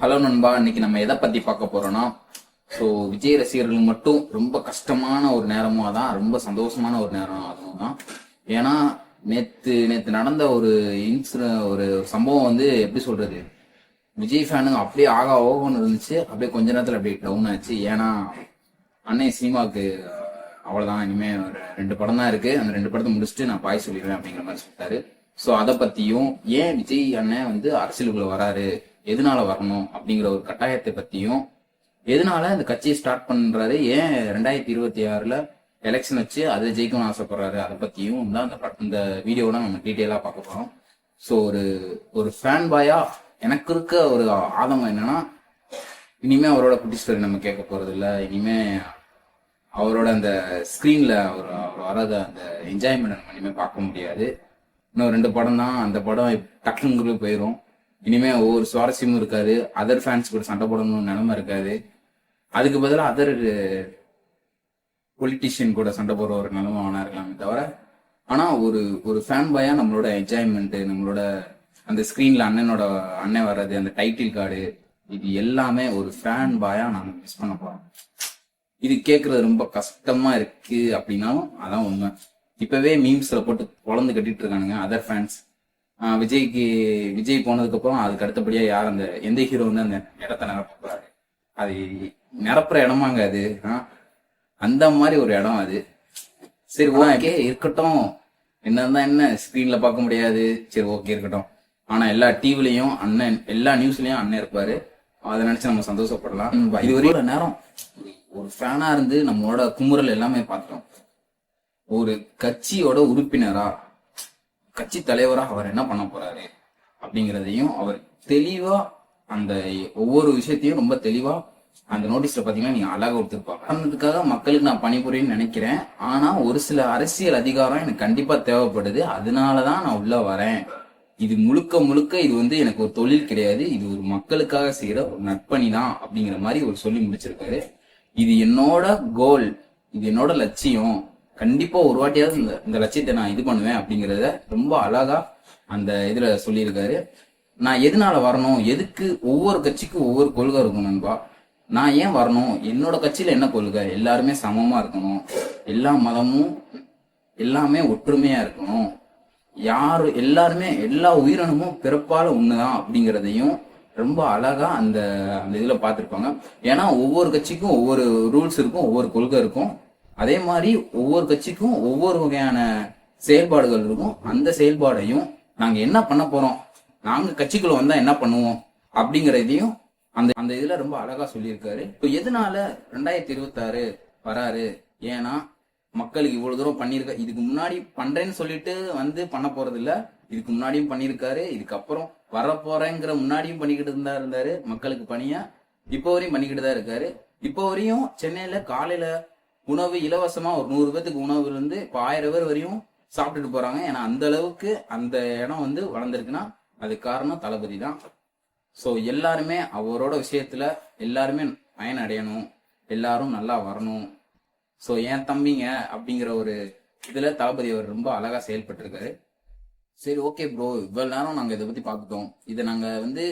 Hello நண்பா, இன்னைக்கு நம்ம எதை பத்தி பார்க்க போறோம்னா, விஜய் ரசிகர்கள் மட்டும் ரொம்ப கஷ்டமான ஒரு நேரமும் அதான், ரொம்ப சந்தோஷமான ஒரு நேரம் அதுவும் தான். ஏன்னா நேத்து நேத்து நடந்த ஒரு சம்பவம் வந்து எப்படி சொல்றது, விஜய் ஃபேனுங்க அப்படியே ஆகா ஓகோன்னு இருந்துச்சு. அப்படியே கொஞ்ச நேரத்துல அப்படியே டவுன் ஆச்சு. ஏன்னா அன்னை சினிமாவுக்கு அவ்வளவுதான், இனிமே ஒரு 2 படம் தான் இருக்கு, அந்த 2 படத்தை முடிச்சுட்டு நான் பாய் சொல்லிடுவேன் அப்படிங்கிற மாதிரி சொல்லிட்டாரு. ஸோ அதை பத்தியும், ஏன் விஜய் அண்ணன் வந்து அரசியலுக்குள்ள வராரு, எதனால வரணும் அப்படிங்கிற ஒரு கட்டாயத்தை பத்தியும், எதனால இந்த கட்சியை ஸ்டார்ட் பண்றாரு, ஏன் 2026ல எலெக்ஷன் வச்சு அதை ஜெயிக்கணும்னு ஆசைப்படுறாரு, அதை பத்தியும் தான் இந்த வீடியோட நம்ம டீட்டெயிலா பார்க்க போறோம். ஸோ ஒரு ஃபேன் பாயா எனக்கு இருக்க ஒரு ஆதங்கம் என்னன்னா, இனிமே அவரோட குட்டி ஸ்டோரி நம்ம கேட்க போறது இல்லை. இனிமே அவரோட அந்த ஸ்கிரீன்ல அவர் வராத அந்த என்ஜாய்மெண்ட் நம்ம இனிமே பார்க்க முடியாது. இன்னும் 2 படம் தான், அந்த படம் டக்குன்னு போயிடும். இனிமே ஒவ்வொரு சுவாரஸ்யமும் இருக்காது, அதர் ஃபேன்ஸ் கூட சண்டை போடணும்னு நிலைமை இருக்காது. அதுக்கு பதிலாக அதர் பொலிட்டிஷியன் கூட சண்டை போடுற ஒரு நிலைமை ஆனா இருக்கலாமே தவிர, ஆனா ஒரு ஃபேன் பாயா நம்மளோட என்ஜாய்மெண்ட், நம்மளோட அந்த ஸ்கிரீன்ல அண்ணன் வர்றது, அந்த டைட்டில் கார்டு, இது எல்லாமே ஒரு ஃபேன் பாயா நாங்க மிஸ் பண்ண போறோம். இது கேட்கறது ரொம்ப கஷ்டமா இருக்கு அப்படின்னாலும் அதான் உண்மை. இப்பவே மீம்ஸ்ல போட்டு குழந்தை கட்டிட்டு இருக்கானுங்க அதர் ஃபேன்ஸ். விஜய் போனதுக்கு அப்புறம் அதுக்கு அடுத்தபடியா யார் எந்த ஹீரோ வந்து அந்த இடத்த நிரப்ப போறாரு, அது நிரப்புற இடமாங்க அது, அந்த மாதிரி ஒரு இடம் அது. சரி ஓகே இருக்கட்டும், என்னதான் என்ன ஸ்கிரீன்ல பார்க்க முடியாது, சரி ஓகே இருக்கட்டும். ஆனா எல்லா டிவிலையும் அண்ணன், எல்லா நியூஸ்லயும் அண்ணன் இருப்பாரு, அதை நினைச்சு நம்ம சந்தோஷப்படலாம். இதுவரை நேரம் ஒரு ஃபேனா இருந்து நம்மளோட குமுறல் எல்லாமே பார்த்தோம். ஒரு கட்சியோட உறுப்பினரா, கட்சி தலைவரா அவர் என்ன பண்ண போறாரு அப்படிங்கிறதையும் அவர் தெளிவா, அந்த ஒவ்வொரு விஷயத்தையும் ரொம்ப தெளிவா அந்த நோட்டீஸ்ல பாத்தீங்கன்னா நீங்க அழகா கொடுத்துருப்பாங்க. அதுக்காக மக்களுக்கு நான் பணிபுரின்னு நினைக்கிறேன். ஆனா ஒரு சில அரசியல் அதிகாரம் எனக்கு கண்டிப்பா தேவைப்படுது, அதனாலதான் நான் உள்ள வரேன். இது முழுக்க முழுக்க இது வந்து எனக்கு ஒரு தொழில் கிடையாது, இது ஒரு மக்களுக்காக செய்யற ஒரு நற்பணி தான் அப்படிங்கிற மாதிரி ஒரு சொல்லி முடிச்சிருக்காரு. இது என்னோட கோல், இது என்னோட லட்சியம், கண்டிப்பா ஒரு வாட்டியாவது இந்த லட்சியத்தை நான் இது பண்ணுவேன் அப்படிங்கறத ரொம்ப அழகா அந்த இதுல சொல்லியிருக்காரு. நான் எதனால வரணும், எதுக்கு, ஒவ்வொரு கட்சிக்கும் ஒவ்வொரு கொள்கை இருக்கும் நண்பா. நான் ஏன் வரணும், என்னோட கட்சியில என்ன கொள்கை, எல்லாருமே சமமா இருக்கணும், எல்லா மதமும் எல்லாமே ஒற்றுமையா இருக்கணும், எல்லாருமே எல்லா உயிரினமும் பிறப்பால ஒண்ணுதான் அப்படிங்கிறதையும் ரொம்ப அழகா அந்த இதுல பார்த்திருப்பாங்க. ஏன்னா ஒவ்வொரு கட்சிக்கும் ஒவ்வொரு ரூல்ஸ் இருக்கும், ஒவ்வொரு கொள்கை இருக்கும். அதே மாதிரி ஒவ்வொரு கட்சிக்கும் ஒவ்வொரு வகையான செயல்பாடுகள் இருக்கும். அந்த செயல்பாடையும் நாங்க என்ன பண்ண போறோம், நாங்க கட்சிக்குள்ள வந்தா என்ன பண்ணுவோம் அப்படிங்கறதையும் அந்த இதுல ரொம்ப அழகா சொல்லியிருக்காரு. இப்போ எதனால 2026 வராரு, ஏன்னா மக்களுக்கு இவ்வளவு தூரம் பண்ணிருக்க, இதுக்கு முன்னாடி பண்றேன்னு சொல்லிட்டு வந்து பண்ண போறது இல்ல, இதுக்கு முன்னாடியும் பண்ணிருக்காரு, இதுக்கப்புறம் வரப்போறேங்கிற முன்னாடியும் பண்ணிக்கிட்டு இருந்தாரு மக்களுக்கு பணியா, இப்போ வரையும் பண்ணிக்கிட்டு தான் இருக்காரு. இப்போ வரையும் சென்னையில காலையில உணவு இலவசமா ஒரு 100 பேத்துக்கு உணவு இருந்து இப்போ 1000 பேர் வரையும் சாப்பிட்டுட்டு போறாங்க. ஏன்னா அந்த அளவுக்கு அந்த இடம் வந்து வளர்ந்துருக்குன்னா அது காரணம் தளபதி தான். ஸோ எல்லாருமே அவரோட விஷயத்துல எல்லாருமே பயன் அடையணும், எல்லாரும் நல்லா வரணும். ஸோ என் தம்பிங்க அப்படிங்கிற ஒரு இதுல தளபதி அவர் ரொம்ப அழகா செயல்பட்டு இருக்காரு. சரி ஓகே ப்ரோ, இவ்வளவு நேரம் நாங்க இதை பத்தி பார்த்துட்டோம். இதை நாங்க வந்து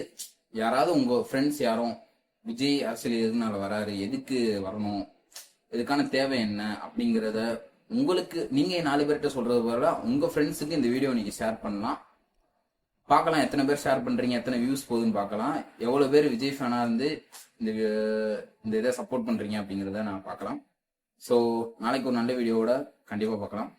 யாராவது உங்க ஃப்ரெண்ட்ஸ் யாரும் விஜய் அரசியல் எதுனால வராரு, எதுக்கு வரணும், இதுக்கான தேவை என்ன அப்படிங்கிறத உங்களுக்கு நீங்க 4 பேர்கிட்ட சொல்றது போல உங்க ஃப்ரெண்ட்ஸுக்கு இந்த வீடியோ நீங்க ஷேர் பண்ணலாம். பார்க்கலாம் எத்தனை பேர் ஷேர் பண்றீங்க, எத்தனை வியூஸ் போகுதுன்னு பார்க்கலாம், எவ்வளவு பேர் விஜய் ஃபேனா இருந்து இந்த இதை சப்போர்ட் பண்றீங்க அப்படிங்கிறத நான் பார்க்கலாம். ஸோ நாளைக்கு ஒரு நல்ல வீடியோவோட கண்டிப்பா பார்க்கலாம்.